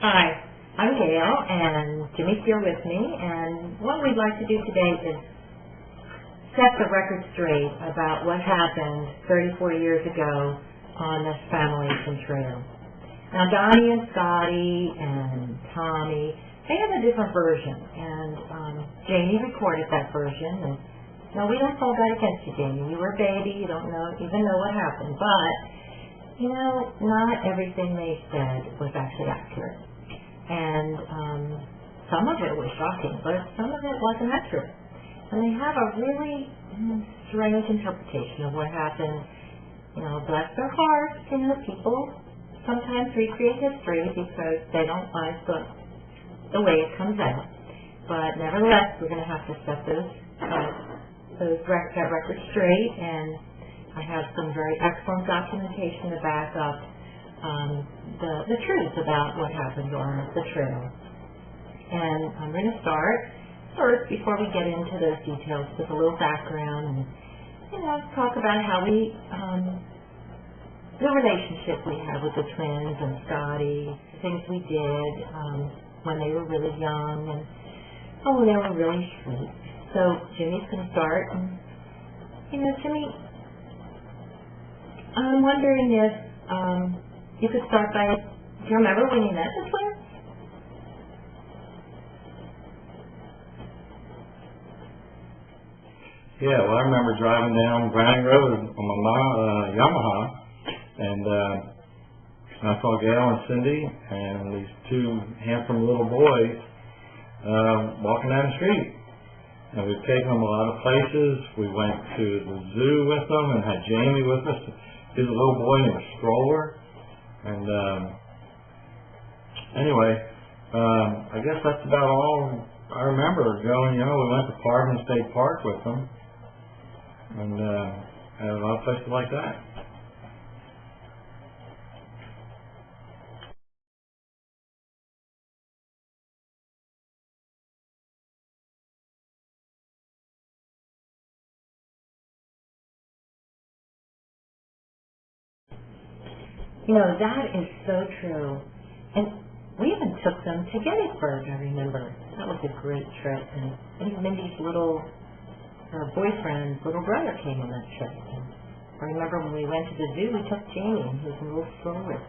Hi, I'm Gail, and Jimmy's here with me, and what we'd like to do today is set the record straight about what happened 34 years ago on the Spamalation Trail. Now, Donnie and Scotty and Tommy, they have a different version, and Jamie recorded that version, and no, we don't hold that against you, Jamie. You were a baby, you don't even know what happened, but, you know, not everything they said was actually accurate. And some of it was shocking, but some of it wasn't accurate. And they have a really strange interpretation of what happened. You know, bless their hearts, you know, people sometimes recreate history because they don't like the way it comes out. But nevertheless, we're going to have to set that record straight, and I have some very excellent documentation to back up the truth about what happened on the trail. And I'm going to start first, before we get into those details, with a little background and, you know, talk about how we, the relationship we have with the twins and Scotty, the things we did when they were really young, and they were really sweet. So Jimmy's going to start. And, you know, Jimmy, I'm wondering if you could start by, do you remember when you met the twins? Yeah, well, I remember driving down Browning Road on my Yamaha, and I saw Gail and Cindy and these two handsome little boys walking down the street. And we've taken them a lot of places. We went to the zoo with them and had Jamie with us. He was a little boy in a stroller. And anyway, I guess that's about all I remember going. You know, we went to Parkman State Park with them, and had a lot of places like that. You know, that is so true. And we even took them to Gettysburg, I remember. That was a great trip. And I think Mindy's her boyfriend's little brother came on that trip. And I remember when we went to the zoo, we took Jamie and he was a little stroller.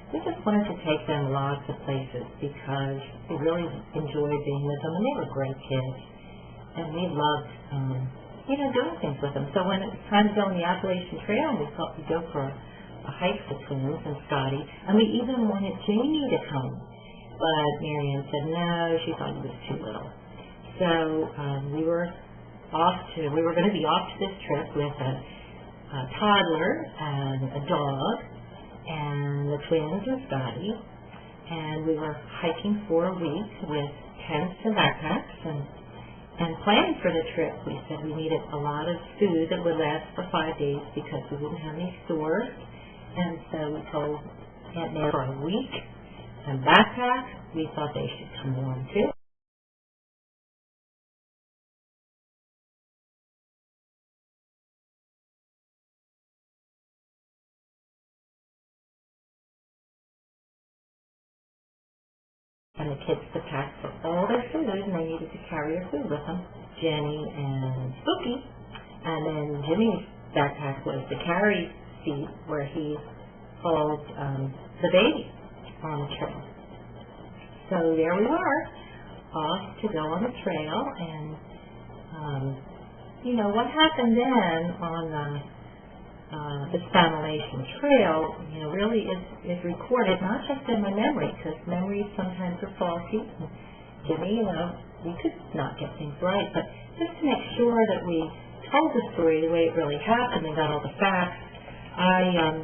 We just wanted to take them lots of places because we really enjoyed being with them, and they were great kids. And we loved, doing things with them. So when it was time to go on the Appalachian Trail, we thought we'd go for a hike with twins and Scotty, and we even wanted Jamie to come, but Marianne said no, she thought he was too little. So we were going to be off to this trip with a toddler and a dog and the twins and Scotty, and we were hiking for a week with tents and backpacks, and planning for the trip. We said we needed a lot of food that would last for 5 days because we didn't have any stores. And so we told Aunt Mary for a week and backpack. We thought they should come along too. And the kids to pack for all their food, and they needed to carry their food with them. Jenny and Spooky. And then Jimmy's backpack was the carry seat where he hold the baby on the trail. So there we were, off to go on the trail, and what happened then on the Spamalation Trail, really is recorded not just in my memory, because memories sometimes are faulty. Jimmy, we could not get things right, but just to make sure that we told the story the way it really happened and got all the facts, I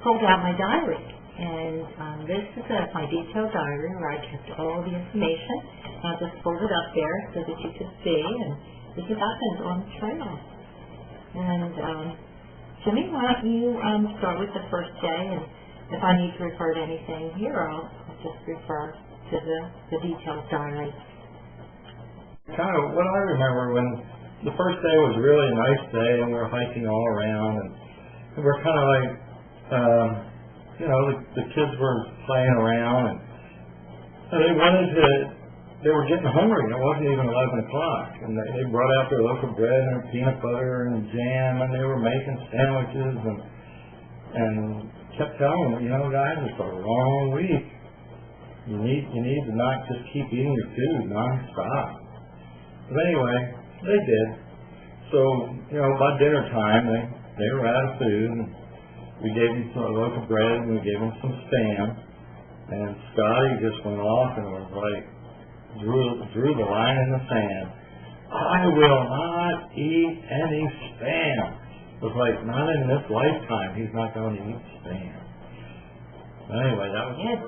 pulled out my diary, and this is my detailed diary where I kept all the information. I just pulled it up there so that you could see, and this has happened on the trail. And Jimmy, why don't you start with the first day, and if I need to refer to anything here, I'll just refer to the detailed diary. Kind of what I remember when the first day was really a nice day, and we were hiking all around, and we're kind of like, the kids were playing around, and And they were getting hungry. It wasn't even 11 o'clock. And they brought out their loaf of bread and peanut butter and jam, and they were making sandwiches and kept telling them, guys, it's a long week. You need to not just keep eating your food nonstop. But anyway, they did. So, by dinner time, they were out of food, and we gave them a loaf of bread, and we gave them some Spam, and Scotty just went off and was like, drew the line in the sand. I will not eat any Spam. It was like, not in this lifetime, he's not going to eat Spam. Anyway, that was... Yeah,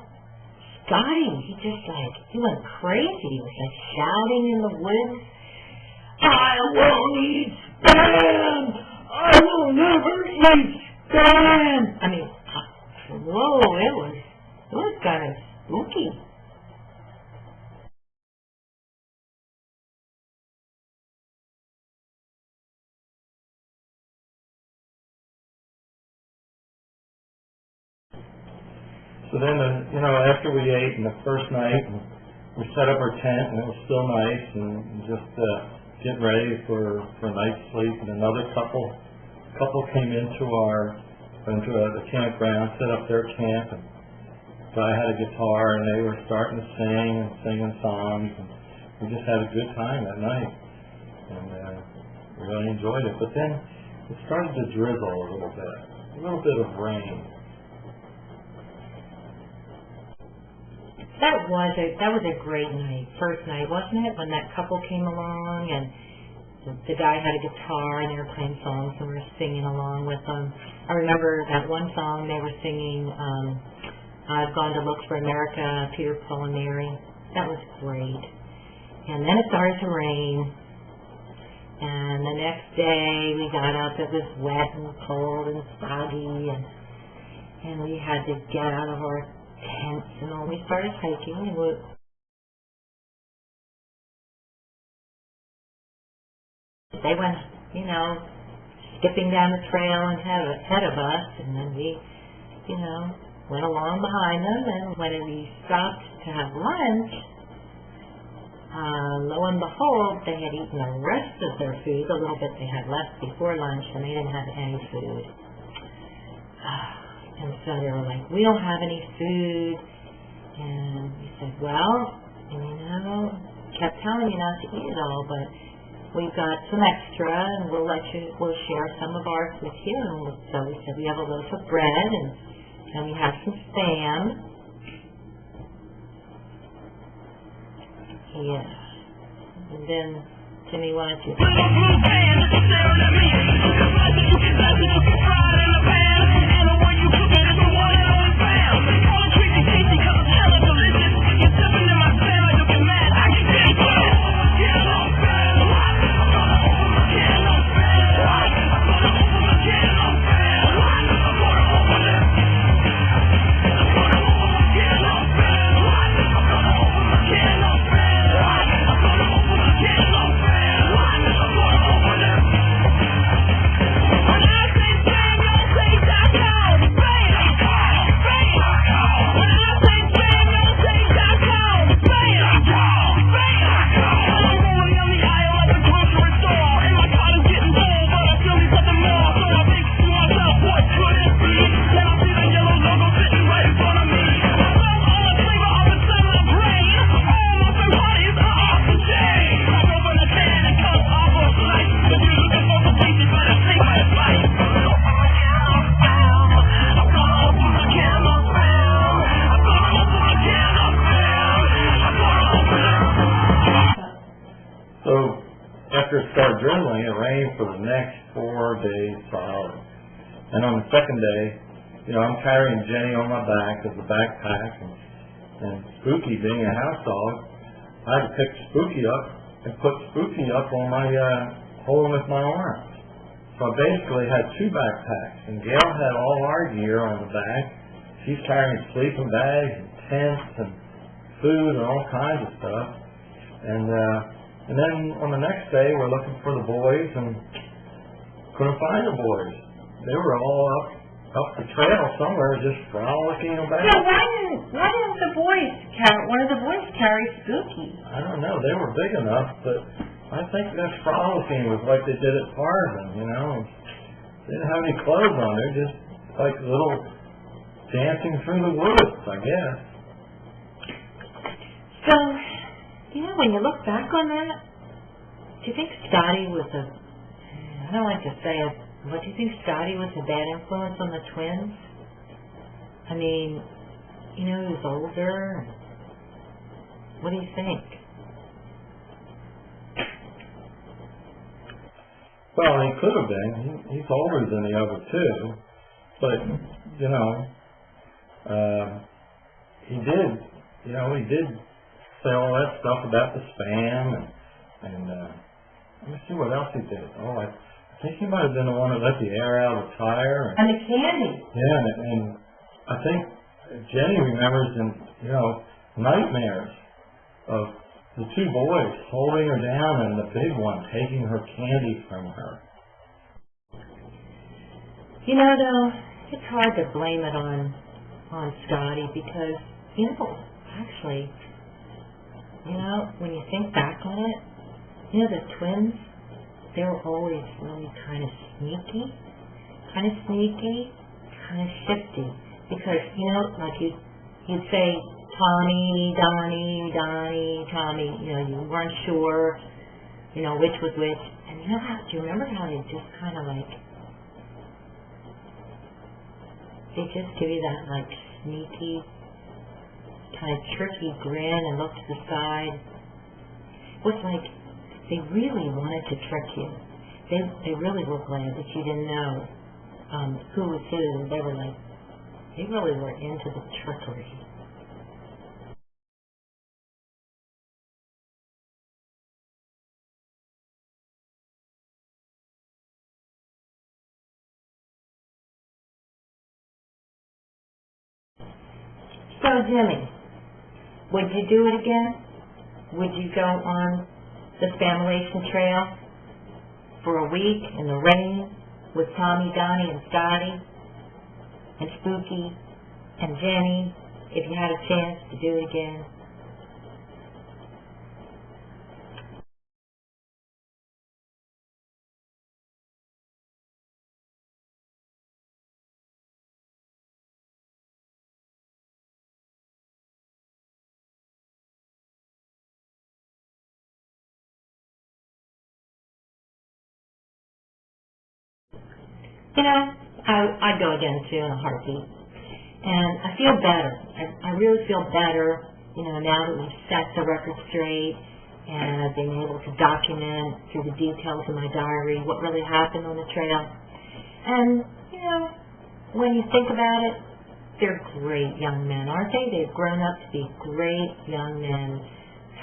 Scotty, he went crazy. He was like shouting in the woods, I will eat Spam! I will never eat Spam! I mean, whoa, it was kind of spooky. So then, after we ate, and the first night, we set up our tent, and it was still nice, and just getting ready for night's sleep. And another couple came into the campground, set up their camp, and guy had a guitar, and they were starting to singing songs, and we just had a good time that night, and we really enjoyed it. But then it started to drizzle a little bit of rain. That was a great night, first night, wasn't it? When that couple came along and the guy had a guitar and they were playing songs and we were singing along with them. I remember that one song they were singing, I've Gone to Look for America, Peter, Paul, and Mary. That was great. And then it started to rain. And the next day we got up, it was wet and cold and foggy, and we had to get out of our tents and all. We started hiking, and they went, skipping down the trail ahead of us, and then we, went along behind them, and when we stopped to have lunch, lo and behold, they had eaten the rest of their food, the little bit they had left before lunch, and they didn't have any food. And so they were like, we don't have any food. And we said, well, kept telling you not to eat it all, but we've got some extra, and we'll share some of ours with you. And so we said, we have a loaf of bread, and we have some Spam. Yeah. And then Jimmy wanted to... Started drizzling. It rained for the next 4 days solid. And on the second day, I'm carrying Jenny on my back as a backpack, and Spooky, being a house dog, I had to pick Spooky up and put Spooky up on my holding with my arms. So I basically had 2 backpacks, and Gail had all our gear on the back. She's carrying sleeping bags and tents and food and all kinds of stuff. And then on the next day, we're looking for the boys and couldn't find the boys. They were all up the trail somewhere, just frolicking about. Yeah, why didn't the boys one of the boys carry Spooky? I don't know. They were big enough, but I think that frolicking was like they did at Tarzan, you know. They didn't have any clothes on. They're just like little dancing through the woods, I guess. So, you know, when you look back on that, do you think Scotty was I don't like to say it, but do you think Scotty was a bad influence on the twins? I mean, you know, he was older. What do you think? Well, he could have been. He's older than the other two. But, you know, he did say all that stuff about the spam and let me see what else he did. Oh, I think he might have been the one that let the air out of the tire. And the candy. Yeah, and I think Jenny remembers nightmares of the two boys holding her down and the big one taking her candy from her. You know, though, it's hard to blame it on Scotty because, you know, actually, you know, when you think back on it, you know, the twins, they were always really kind of sneaky, kind of shifty. Because, you know, like you'd say Tommy, Donnie, Tommy, you know, you weren't sure, you know, which was which. And you know how, do you remember how they just kind of like, they just give you that like sneaky, kind of tricky grin and look to the side? It was like they really wanted to trick you. They really were glad that you didn't know who was who. They really were into the trickery. So, Jimmy, would you do it again? Would you go on the Spamalation Trail for a week in the rain with Tommy, Donnie, and Scotty, and Spooky, and Jenny, if you had a chance to do it again? You know, I'd go again too in a heartbeat. And I feel better. I really feel better, you know, now that we've set the record straight and I've been able to document through the details in my diary what really happened on the trail. And, you know, when you think about it, they're great young men, aren't they? They've grown up to be great young men.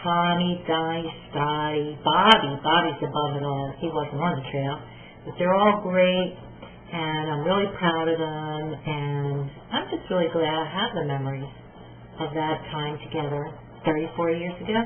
Tommy, Donnie, Scotty, Bobby's above it all. He wasn't on the trail. But they're all great. And I'm really proud of them, and I'm just really glad I have the memories of that time together 34 years ago.